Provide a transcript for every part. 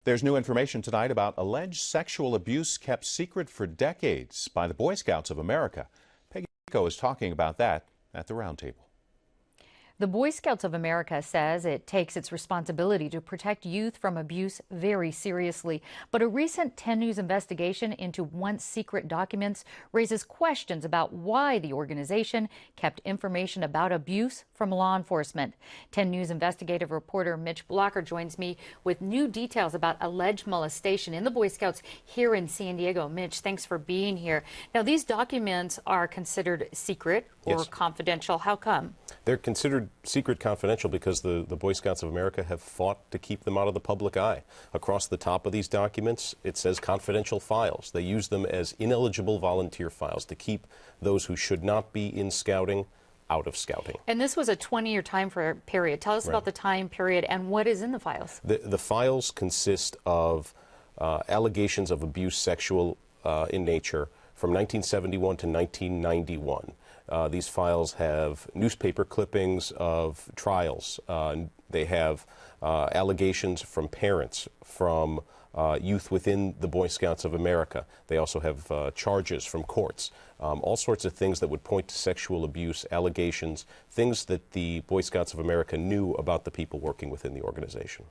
There's new information tonight about alleged sexual abuse kept secret for decades by the Boy Scouts of America. Peggy is talking about that at the roundtable. The Boy Scouts of America says it takes its responsibility to protect youth from abuse very seriously. But a recent 10 News investigation into once secret documents raises questions about why the organization kept information about abuse from law enforcement. 10 News investigative reporter Mitch Blacher joins me with new details about alleged molestation in the Boy Scouts here in San Diego. Mitch, thanks for being here. Now, these documents are considered secret or confidential. How come? They're considered secret confidential because the Boy Scouts of America have fought to keep them out of the public eye. Across the top of these documents, it says confidential files. They use them as ineligible volunteer files to keep those who should not be in scouting out of scouting. And this was a 20-year time period. Tell us about the time period and what is in the files. The files consist of allegations of abuse, sexual in nature, from 1971 to 1991. These files have newspaper clippings of trials. They have allegations from parents, from youth within the Boy Scouts of America. They also have charges from courts, all sorts of things that would point to sexual abuse, allegations, things that the Boy Scouts of America knew about the people working within the organization.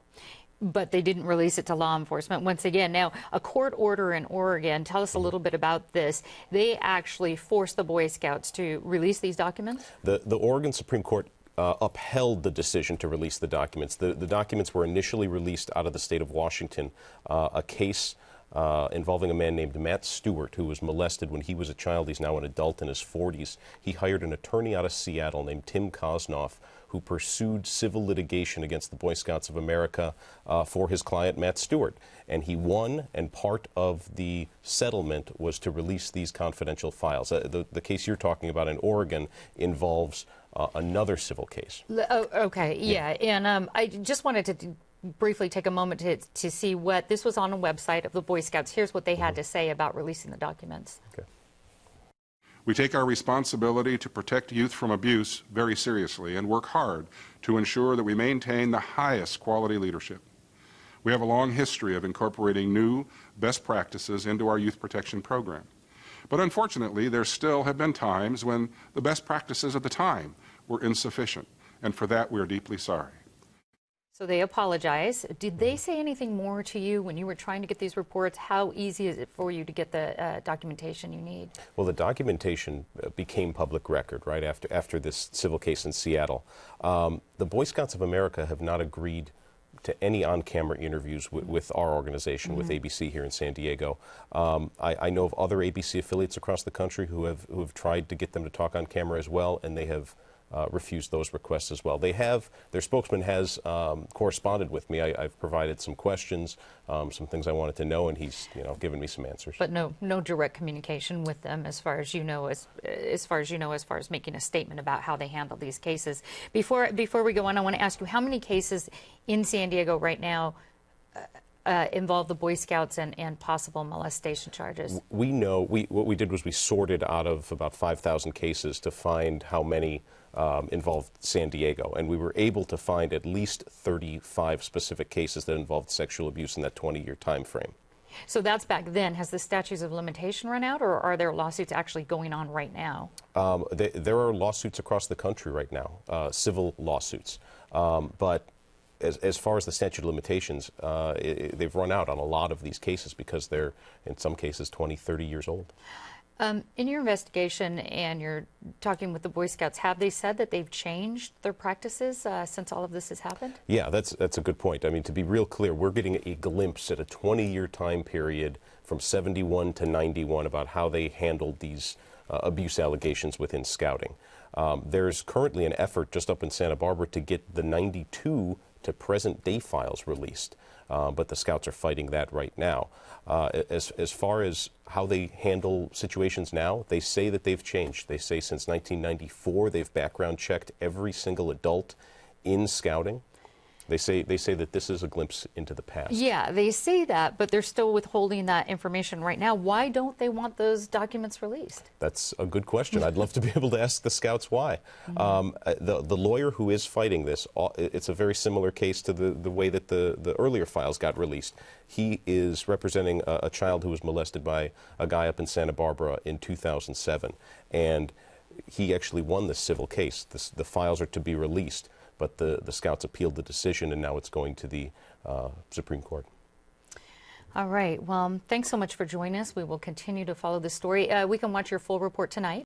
But they didn't release it to law enforcement. Once again, now, a court order in Oregon, tell us a little bit about this. They actually forced the Boy Scouts to release these documents? The Oregon Supreme Court upheld the decision to release the documents. The documents were initially released out of the state of Washington, a case involving a man named Matt Stewart, who was molested when he was a child. He's now an adult in his 40s. He hired an attorney out of Seattle named Tim Kosnoff, who pursued civil litigation against the Boy Scouts of America for his client, Matt Stewart. And he won, and part of the settlement was to release these confidential files. The case you're talking about in Oregon involves another civil case. Okay, yeah. And I just wanted to briefly take a moment to see what this was on a website of the Boy Scouts. Here's what they had to say about releasing the documents. Okay. We take our responsibility to protect youth from abuse very seriously and work hard to ensure that we maintain the highest quality leadership. We have a long history of incorporating new best practices into our youth protection program. But unfortunately, there still have been times when the best practices at the time were insufficient, and for that we are deeply sorry. So they apologize. Did they say anything more to you when you were trying to get these reports? How easy is it for you to get the documentation you need? Well, the documentation became public record right after this civil case in Seattle. The Boy Scouts of America have not agreed to any on-camera interviews with our organization, with ABC here in San Diego. I know of other ABC affiliates across the country who have tried to get them to talk on camera as well, and they have refused those requests as well. Their spokesman has corresponded with me. I've provided some questions, some things I wanted to know, and he's given me some answers. But no direct communication with them, as far as you know, as far as making a statement about how they handle these cases. Before we go on, I want to ask you, how many cases in San Diego right now involve the Boy Scouts and possible molestation charges? We know, what we did was we sorted out of about 5,000 cases to find how many involved San Diego, and we were able to find at least 35 specific cases that involved sexual abuse in that 20-year time frame. So that's back then. Has the statutes of limitation run out, or are there lawsuits actually going on right now? There are lawsuits across the country right now, civil lawsuits, but as far as the statute of limitations, they've run out on a lot of these cases because they're, in some cases, 20, 30 years old. In your investigation, and you're talking with the Boy Scouts, have they said that they've changed their practices since all of this has happened? Yeah, that's a good point. I mean, to be real clear, we're getting a glimpse at a 20-year time period from 71 to 91 about how they handled these abuse allegations within scouting. There's currently an effort just up in Santa Barbara to get the 92 to present day files released, but the Scouts are fighting that right now. As far as how they handle situations now, they say that they've changed. They say since 1994 they've background checked every single adult in scouting. They say that this is a glimpse into the past. Yeah, they say that, but they're still withholding that information right now. Why don't they want those documents released? That's a good question. I'd love to be able to ask the scouts why. The lawyer who is fighting this, it's a very similar case to the way that the earlier files got released. He is representing a child who was molested by a guy up in Santa Barbara in 2007, and he actually won this civil case. The files are to be released, but the scouts appealed the decision, and now it's going to the Supreme Court. All right. Well, thanks so much for joining us. We will continue to follow this story. We can watch your full report tonight